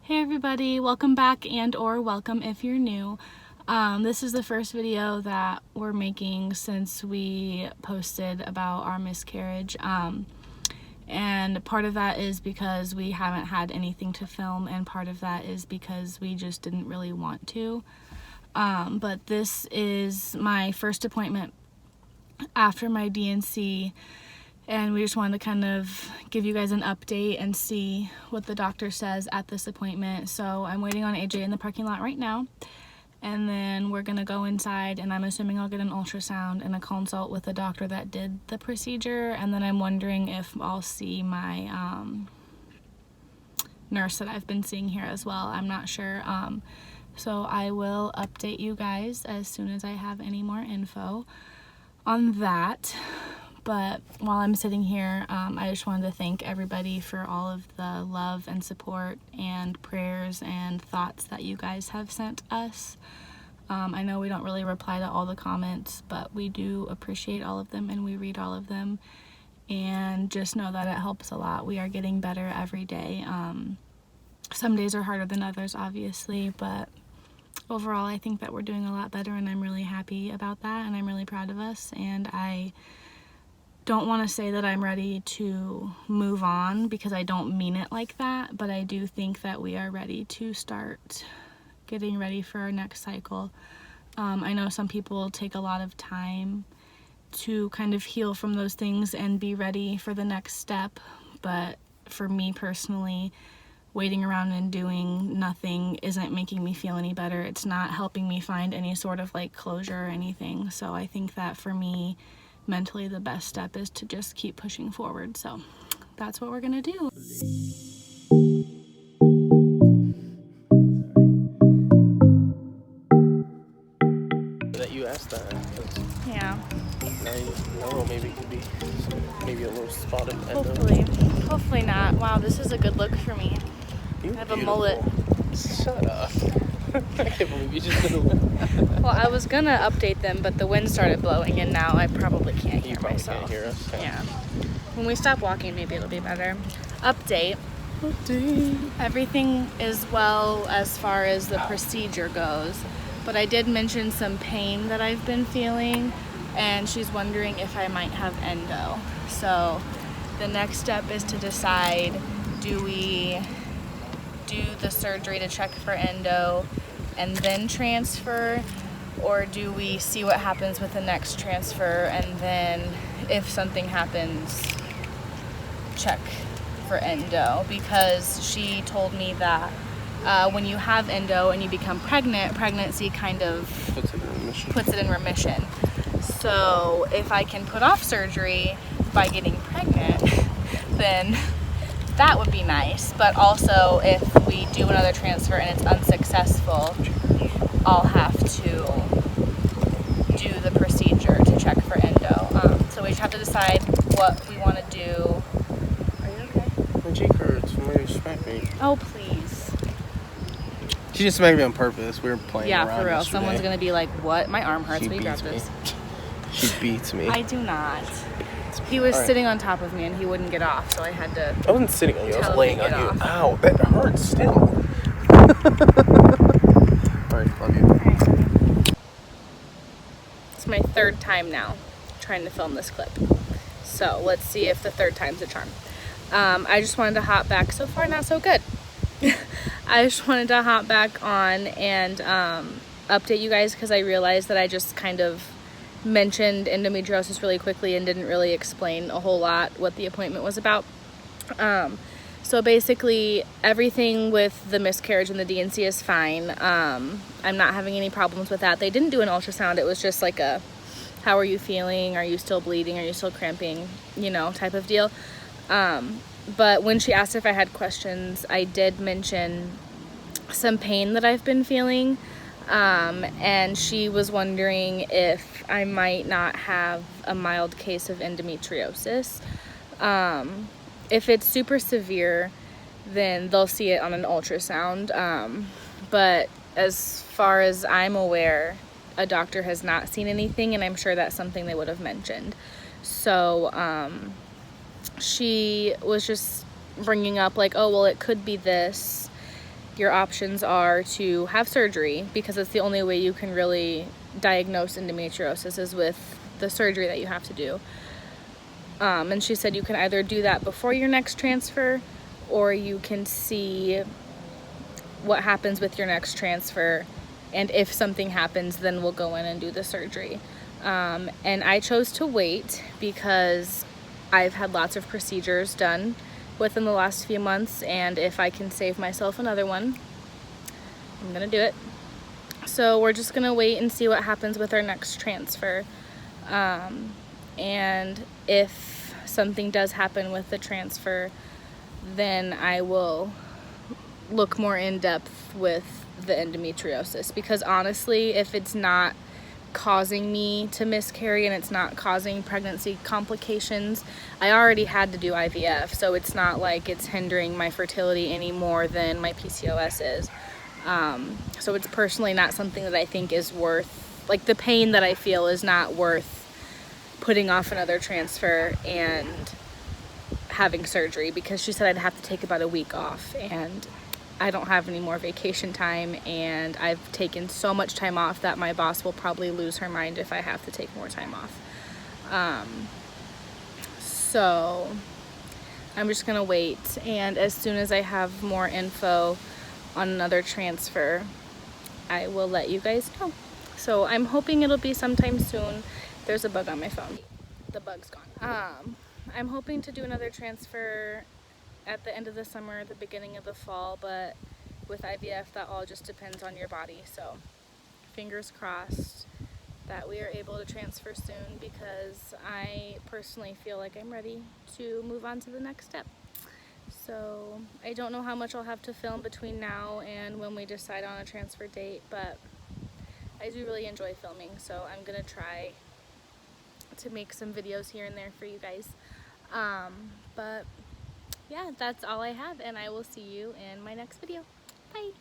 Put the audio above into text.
Hey everybody, welcome back and or welcome if you're new. This is the first video that we're making since we posted about our miscarriage. And part of that is because we haven't had anything to film, and part of that is because we just didn't really want to. But this is my first appointment after my D&C, and we just wanted to kind of give you guys an update and see what the doctor says at this appointment. So I'm waiting on AJ in the parking lot right now, and then we're gonna go inside, and I'm assuming I'll get an ultrasound and a consult with the doctor that did the procedure, and then I'm wondering if I'll see my nurse that I've been seeing here as well. I'm not sure. So I will update you guys as soon as I have any more info on that. But while I'm sitting here, I just wanted to thank everybody for all of the love and support and prayers and thoughts that you guys have sent us. I know we don't really reply to all the comments, but we do appreciate all of them, and we read all of them. And just know that it helps a lot. We are getting better every day. Some days are harder than others, obviously, but overall I think that we're doing a lot better, and I'm really happy about that, and I'm really proud of us. And I don't want to say that I'm ready to move on, because I don't mean it like that, but I do think that we are ready to start getting ready for our next cycle. I know some people take a lot of time to kind of heal from those things and be ready for the next step, but for me personally, waiting around and doing nothing isn't making me feel any better. It's not helping me find any sort of like closure or anything. So I think that for me, mentally, the best step is to just keep pushing forward. So that's what we're gonna do. That you asked that. Yeah. Now you know, maybe it could be maybe a little spot of Hopefully. Hopefully not. Wow, this is a good look for me. I have a mullet. Shut up. I can't believe you just did a mullet. Well, I was gonna update them, but the wind started blowing, and now I probably can't hear myself. Can't hear us. Yeah. When we stop walking, maybe it'll be better. Update. Everything is well as far as the procedure goes, but I did mention some pain that I've been feeling, and she's wondering if I might have endo. So the next step is to decide, do we do the surgery to check for endo and then transfer, or do we see what happens with the next transfer, and then if something happens, check for endo? Because she told me that when you have endo and you become pregnant, pregnancy kind of puts it in remission. So if I can put off surgery by getting pregnant, then that would be nice. But also, if we do another transfer and it's unsuccessful, I'll have to do the procedure to check for endo. So we just have to decide what we want to do. Are you okay? My cheek hurts from where you smacked me. Oh, please. She just smacked me on purpose. We were playing around. Yeah, for real. Yesterday. Someone's gonna be like, "What? My arm hurts. Will you grab this?" She beats me. I do not. He was sitting on top of me and he wouldn't get off, so I had to. I wasn't sitting on you. I was laying on you. Off. Ow, that hurts still. Alright, love you. Right. It's my third time now trying to film this clip, so let's see if the third time's a charm. I just wanted to hop back. So far, not so good. I just wanted to hop back on and update you guys, because I realized that I just kind of mentioned endometriosis really quickly and didn't really explain a whole lot what the appointment was about. So basically, everything with the miscarriage and the D&C is fine. I'm not having any problems with that. They didn't do an ultrasound. It was just like a, how are you feeling? Are you still bleeding? Are you still cramping? You know, type of deal. But when she asked if I had questions, I did mention some pain that I've been feeling. And she was wondering if I might not have a mild case of endometriosis. If it's super severe, then they'll see it on an ultrasound. But as far as I'm aware, a doctor has not seen anything, and I'm sure that's something they would have mentioned. So she was just bringing up like, oh, well, it could be this. your options are to have surgery, because it's the only way you can really diagnose endometriosis is with the surgery that you have to do. And she said you can either do that before your next transfer, or you can see what happens with your next transfer, and if something happens, then we'll go in and do the surgery. And I chose to wait because I've had lots of procedures done within the last few months, and if I can save myself another one, I'm gonna do it. So we're just gonna wait and see what happens with our next transfer. And if something does happen with the transfer, then I will look more in depth with the endometriosis, because honestly, if it's not causing me to miscarry and it's not causing pregnancy complications, I already had to do IVF, so it's not like it's hindering my fertility any more than my PCOS is. So it's personally not something that I think is worth, like, the pain that I feel is not worth putting off another transfer and having surgery, because she said I'd have to take about a week off, and I don't have any more vacation time, and I've taken so much time off that my boss will probably lose her mind if I have to take more time off. So I'm just gonna wait, and as soon as I have more info on another transfer, I will let you guys know. So I'm hoping it'll be sometime soon. There's a bug on my phone. The bug's gone. I'm hoping to do another transfer at the end of the summer, the beginning of the fall, but with IVF, that all just depends on your body. So fingers crossed that we are able to transfer soon, because I personally feel like I'm ready to move on to the next step. So I don't know how much I'll have to film between now and when we decide on a transfer date, but I do really enjoy filming, so I'm gonna try to make some videos here and there for you guys. But yeah, that's all I have, and I will see you in my next video. Bye!